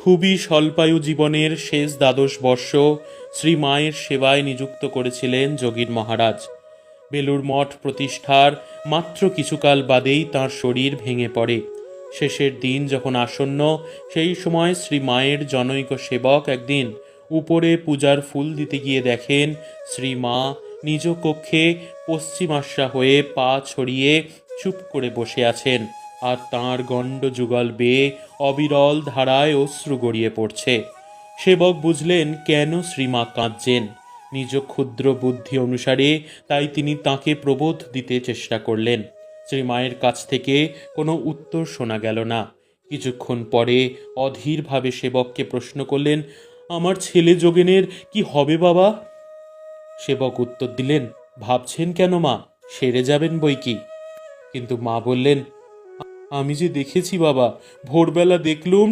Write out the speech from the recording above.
খুবই স্বল্পায়ু জীবনের শেষ দ্বাদশ বর্ষ শ্রী মায়ের সেবায় নিযুক্ত করেছিলেন যোগীর মহারাজ। বেলুড় মঠ প্রতিষ্ঠার মাত্র কিছুকাল বাদেই তাঁর শরীর ভেঙে পড়ে। শেষের দিন যখন আসন্ন, সেই সময় শ্রী মায়ের জনৈক সেবক একদিন উপরে পূজার ফুল দিতে গিয়ে দেখেন শ্রী মা নিজ কক্ষে পশ্চিমাশা হয়ে পা ছড়িয়ে চুপ করে বসে আছেন, আর তাঁর গণ্ড যুগল বেয়ে অবিরল ধারায় অশ্রু গড়িয়ে পড়ছে। সেবক বুঝলেন কেন শ্রীমা কাঁদছেন। নিজ ক্ষুদ্র বুদ্ধি অনুসারে তাই তিনি তাকে প্রবোধ দিতে চেষ্টা করলেন। শ্রীমায়ের কাছ থেকে কোনো উত্তর শোনা গেল না। কিছুক্ষণ পরে অধীরভাবে সেবককে প্রশ্ন করলেন, আমার ছেলে যোগেনের কি হবে বাবা? সেবক উত্তর দিলেন, ভাবছেন কেন মা, সেরে যাবেন বই কি। কিন্তু মা বললেন, আমি যে দেখেছি বাবা, ভোরবেলা দেখলুম